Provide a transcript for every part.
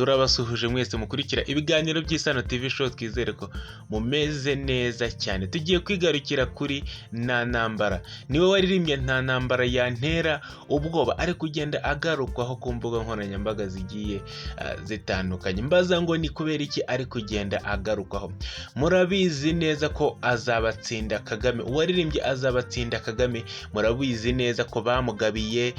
turabasuhuje mwese mukurikira ibiganiro by'Isano TV show, twizere ko mumeze neza cyane. Tugiye kwigarukira kuri Ndandambara. Niwe waririmbye Ndandambara yantera ubwoba, ari kugenda agarukwaho ku mbuga nkoranyambaga zigiye zitandukanye. Mbaza ngo ni kubera iki ari kugenda agarukwaho? Murabizi neza ko azabatsinda Kagame, uwaririmbye azabatsinda Kagame. Murabizi neza ko bamugabiye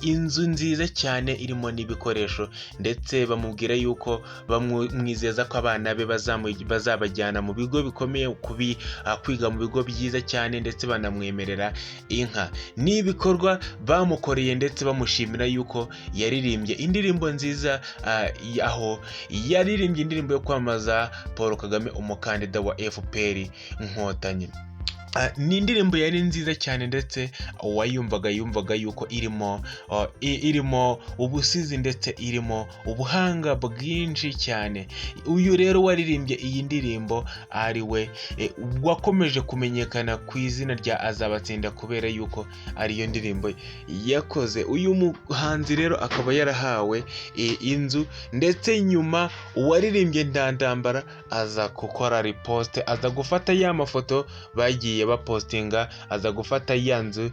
inzu nziza cyane irimo n'ibikoresho, ndetse bamubwira yuko bamwizeza ko abana be bazabajyana mu bigo bikomeye kwiga mu bigo byiza cyane, ndetse banamwemerera inka. N'ibikorwa bamukoreye, ndetse bamushimira yuko yaririmbye indirimbo nziza, aho yaririmbye indirimbo yo kwamamaza Paul Kagame, umukandida wa FPR Inkotanyi. Ni indirimbo yari nziza cyane, ndetse uwayumvaga yumvaga yuko irimo ubusizi, ndetse irimo ubuhanga bwinshi cyane. Uyu rero waririmbye iyi ndirimbo ari we wakomeje kumenyekana ku izina rya Azabatsinda, kubera yuko ariyo ndirimbo yakoze. Uyu muhanzi rero akaba yarahawe inzu, ndetse nyuma uwaririmbye Ndandambara aza gukora riposte, aza gufata ya mafoto bagiye bapostinga, aza gufata ya nzu,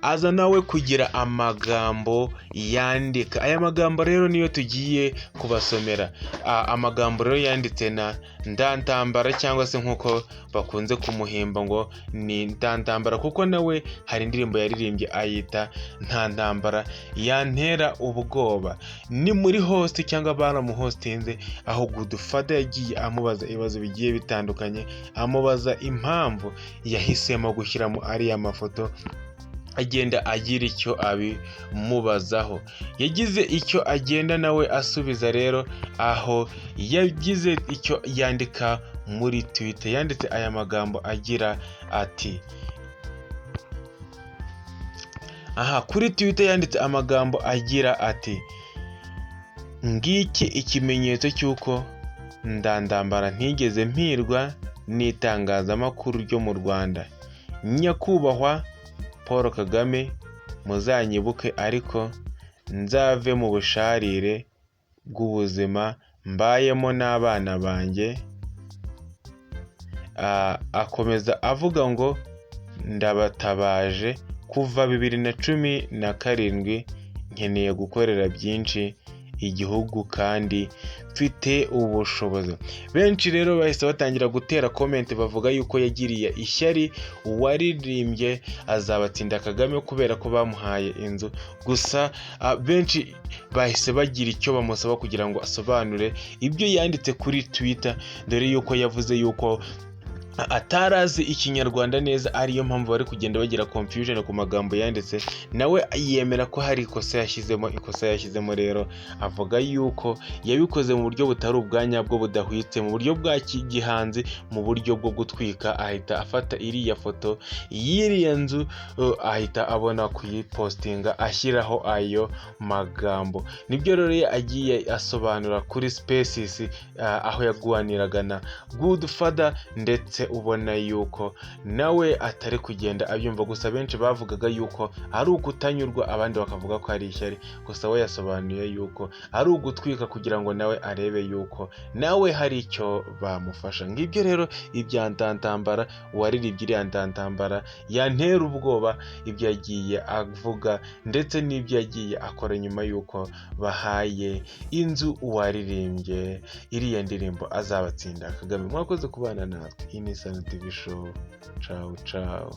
aza nawe kugira amagambo yandika. Aya magambo rero niyo tugiye kubasomera. Amagambo rero yanditse na Ndandambara, cyangwa se nkuko bakunze kumuhimba ngo ni Ndandambara, kuko nawe hari indirimbo yaririmbye ayita Ndandambara yantera ubwoba. Ni muri host cyangwa baramuhostinze, aho Godfather yagiye amubaza ibibazo bigiye bitandukanye, amubaza impamvu yahisemo gushyiramo ariya mafoto, agenda agira icyo abimubazaho. Yagize icyo agenda nawe asubiza rero, aho yagize icyo yandika muri Twitter. Yanditse aya magambo agira ati, kuri Twitter yanditse amagambo agira ati: ngiki ikimenyetso cy'uko Ndandambara ntigeze mpirwa n'itangazamakuru ryo mu Rwanda. Nyakubahwa Paul Kagame, muzanyibuke ariko nzave mu busharire bw'ubuzima mbayemo n'abana banjye. Akomeza avuga ngo ndabatabaje kuva 2017 nkeneye gukorera byinshi igihugu kandi mfite ubushobozi. Benshi rero bahise batangira gutera comment, bavuga yuko yagiriye ishyari uwaririmbye Azabatsinda Kagame kubera ko bamuhaye inzu. Gusa benshi bahise bagira icyo bamusaba kugira ngo asobanure ibyo yanditse kuri Twitter, dore yuko yavuze yuko atarazi ikinyarwanda neza, ariyo mpamvu bari kugenda bagira confusion ku magambo yanditse. Nawe yemera ko hari ikosa yashyizemo rero avuga yuko yabikoze mu buryo butari ubwanyabwo, budahwitse, mu buryo bwa gihanzi, mu buryo bwo gutwika. Ahita afata iriya foto y'iriya nzu, ahita abona kuyipostinga, ashyiraho ayo magambo. Nibyo rero agiye asobanura kuri Spaces, aho yaguhaniraga na Godfather, ndetse ubona yuko nawe atari kugenda abyumva. Gusa benshi bavugaga yuko ari ukutanyurwa, abandi bakavuga ko ari ishyari. Gusa we yasobanuye yuko ari ugutwika kugira ngo nawe arebe yuko nawe hari icyo bamufasha. Ngibyo rero ibya Ndandambara, uwaririmbye iriya Ndandambara yantera ubwoba, ibyo yagiye avuga, ndetse n'ibyo yagiye akora nyuma yuko bahaye inzu uwaririmbye iriya ndirimbo Azabatsinda Kagame. Mwakoze kubana natwe. Isano TV show. Ciao ciao.